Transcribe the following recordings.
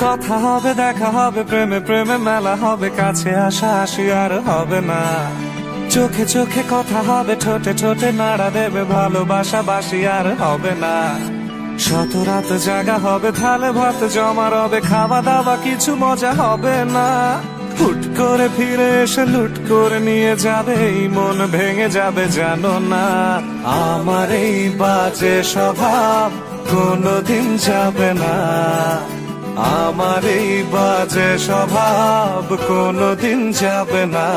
কথা হবে, দেখা হবে, প্রেমে প্রেমে মেলা হবে, কাছে আসা আসি আর হবে না। চোখে চোখে কথা হবে, ঠোঁটে ঠোঁটে নাড়া দেবে, ভালোবাসা বাসি আর হবে না। শত রাত জাগা হবে, থালে ভাত জমা রবে, খাওয়া দাওয়া কিছু মজা হবে না। হুট করে ফিরে এসে লুট করে নিয়ে যাবে, এই মন ভেঙে যাবে জানো না। আমার এই বাজে স্বভাব কোনোদিন যাবে না, আমার এই বাজে স্বভাব কোনোদিন যাবে না।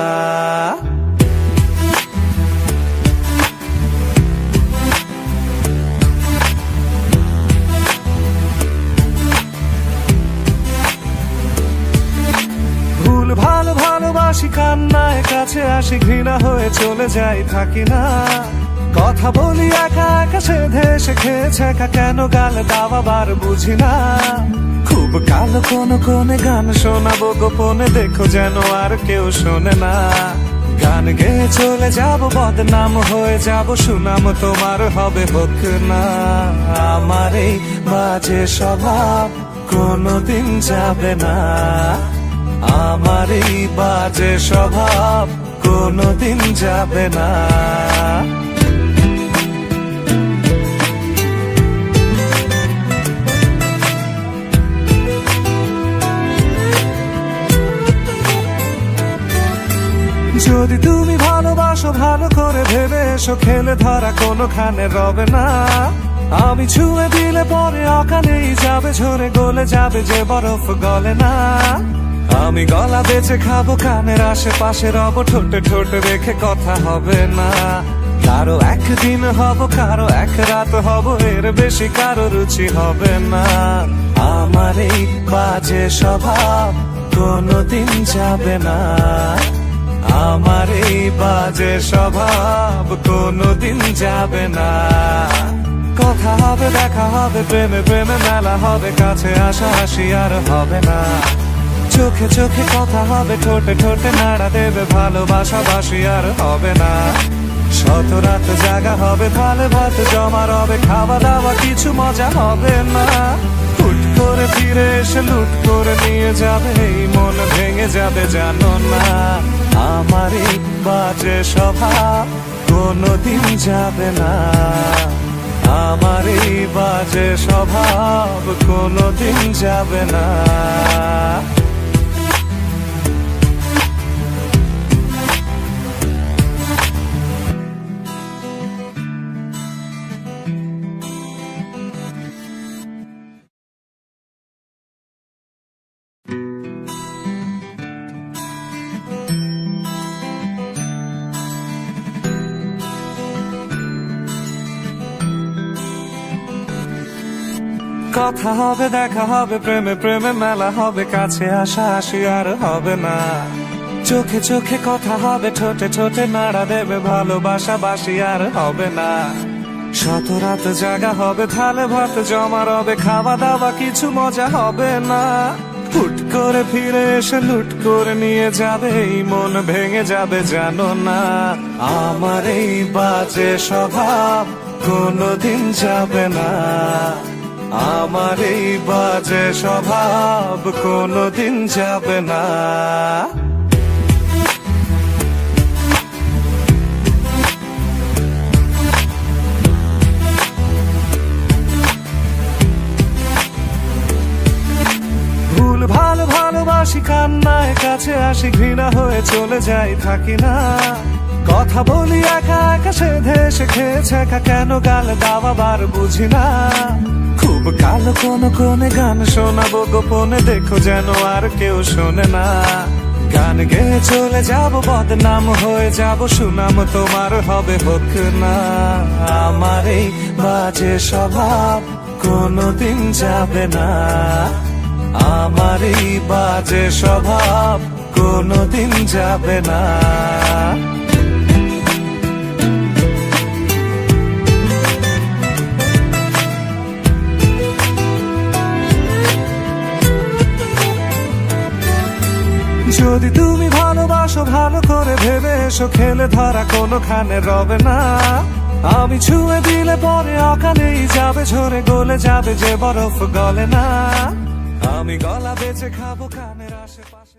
ভুল ভালো ভালোবাসি, কান্নায় কাছে আসি, ঘৃণা হয়ে চলে যাই থাকি না। কথা বলি একা একা, সেধে এসে খেয়েছে একা, কেন গালে দাওয়াবার বুঝি না। খুব কালো কোনো কোনে গান শোনাবো গোপনে, দেখো যেন আর কেউ শোনে না। গান গেয়ে চলে যাব, বদনাম হয়ে যাব, সুনাম তোমার হবে হোক না। আমার এই বাজে স্বভাব কোনোদিন যাবে না, আমার এই বাজে স্বভাব কোনোদিন যাবে না। যদি তুমি ভালোবাসো ভালো করে ভেবে এসো, খেলে ধরা কোনোখানে রবে না। আমি ছুঁয়ে দিলে পরে অকালেই যাবে, ঝরে গলে যাবে যে বরফ গলে না। আমি গলা বেঁচে খাবো, কানের আশেপাশে রব, ঠোঁটে ঠোঁটে রেখে কথা হবে না। কারো একদিন হব, কারো এক রাত হব, এর বেশি কারো রুচি হবে না। আমার এই বাজে স্বভাব কোনোদিন যাবে না, আমার এই বাজে স্বভাব কোনোদিন যাবে না। কথা হবে, দেখা হবে, প্রেমে প্রেমে মেলা হবে, কাছে আসা আসি আর হবে না। চোখে চোখে কথা হবে, ঠোঁটে ঠোঁটে নাড়া দেবে, ভালোবাসা বাসি আর হবে না। শত রাত জাগা হবে, থালে ভাত জমা রবে, খাওয়া দাওয়া কিছু মজা হবে না। হুট করে ফিরে এসে লুট করে নিয়ে যাবে, এই মন ভেঙে যাবে জানো না। আমার এই বাজে স্বভাব কোনোদিন যাবে না, আমার এই বাজে স্বভাব কোনোদিন যাবে না। কথা হবে, দেখা হবে, প্রেমে প্রেমে মেলা হবে, কাছে আসা আসি আর হবে না। চোখে চোখে কথা হবে, ঠোঁটে ঠোঁটে নাড়া দেবে, ভালোবাসা বাসি আর হবে না। শত রাত জাগা হবে, থালে ভাত জমা রবে, খাওয়া দাওয়া কিছু মজা হবে না। হুট করে ফিরে এসে লুট করে নিয়ে যাবে, এই মন ভেঙে যাবে জানো না। আমার এই বাজে স্বভাব কোনোদিন যাবে না, আমার এই বাজে স্বভাব কোনোদিন যাবে না। ভুল ভালো ভালোবাসি, কান্নায় কাছে আসি, ঘৃণা হয়ে চলে যাই থাকি না। কথা বলি একা একা, সেধে এসে খেয়েছে একা, কেন গালে দাওয়াবার বুঝি না। খুব কালো কোনো কোনে গান শোনাবো গোপনে, দেখো যেন আর কেউ শোনে না। গান গেয়ে চলে যাব, বদনাম হয়ে যাব, সুনাম তোমার হবে হোক না। আমার এই বাজে স্বভাব কোনোদিন যাবে না, আমার এই বাজে স্বভাব কোনোদিন যাবে না। যদি তুমি ভালোবাসো ভালো করে ভেবে এসো, খেলে ধরা কোনোখানে রবে না। আমি ছুঁয়ে দিলে পরে অকালেই যাবে, ঝরে গলে যাবে যে বরফ গলে না। আমি গলা বেচে খাবো কানের আশেপাশে।